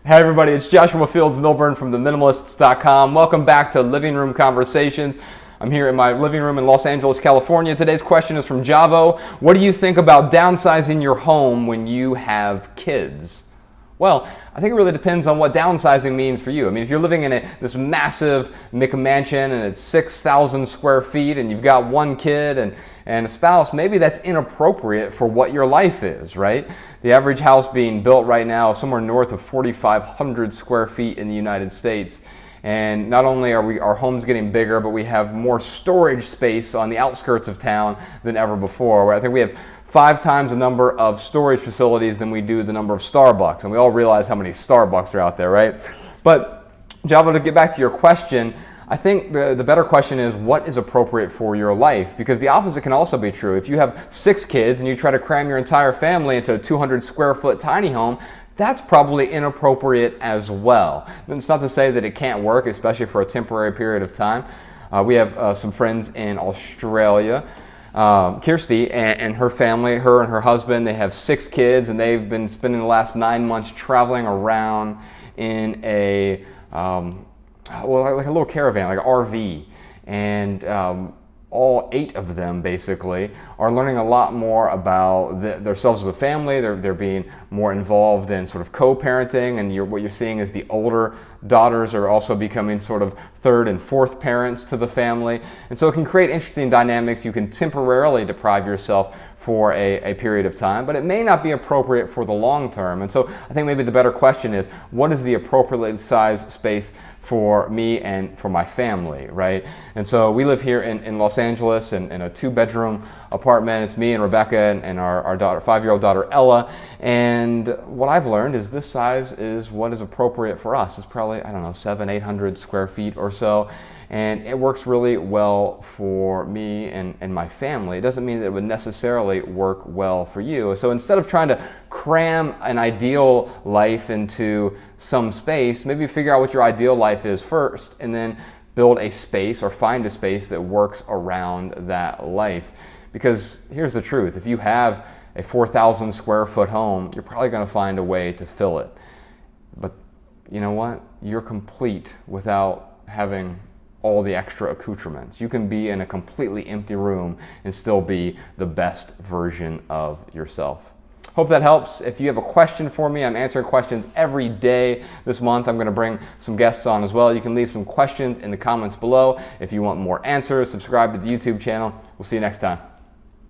Hey everybody, it's Joshua Fields Milburn from Minimalists.com. Welcome back to Living Room Conversations. I'm here in my living room in Los Angeles, California. Today's question is from Javo. What do you think about downsizing your home when you have kids? Well, I think it really depends on what downsizing means for you. I mean, if you're living in this massive McMansion and it's 6,000 square feet and you've got one kid and a spouse, maybe that's inappropriate for what your life is, right? The average house being built right now is somewhere north of 4,500 square feet in the United States. And not only are our homes getting bigger, but we have more storage space on the outskirts of town than ever before. I think we have 5 times the number of storage facilities than we do the number of Starbucks. And we all realize how many Starbucks are out there, right? But Java, to get back to your question, I think the better question is what is appropriate for your life? Because the opposite can also be true. If you have 6 kids and you try to cram your entire family into a 200 square foot tiny home, that's probably inappropriate as well. And it's not to say that it can't work, especially for a temporary period of time. We have some friends in Australia. Kirsty and her family, her and her husband, they have 6 kids, and they've been spending the last 9 months traveling around in a like a little caravan, like an RV, and all 8 of them basically are learning a lot more about themselves as a family. They're being more involved in sort of co-parenting, and what you're seeing is the older daughters are also becoming sort of 3rd and 4th parents to the family. And so it can create interesting dynamics. You can temporarily deprive yourself for a period of time, but it may not be appropriate for the long term. And so I think maybe the better question is, what is the appropriately sized space for me and for my family, right? And so we live here in Los Angeles in a 2-bedroom apartment. It's me and Rebecca and our daughter, 5-year-old daughter Ella. And what I've learned is this size is what is appropriate for us. It's probably, 700-800 square feet or so. And it works really well for me and my family. It doesn't mean that it would necessarily work well for you. So instead of trying to cram an ideal life into some space, maybe figure out what your ideal life is first, and then build a space or find a space that works around that life. Because here's the truth, if you have a 4,000 square foot home, you're probably going to find a way to fill it. But you know what? You're complete without having all the extra accoutrements. You can be in a completely empty room and still be the best version of yourself. Hope that helps. If you have a question for me, I'm answering questions every day this month. I'm going to bring some guests on as well. You can leave some questions in the comments below. If you want more answers, subscribe to the YouTube channel. We'll see you next time.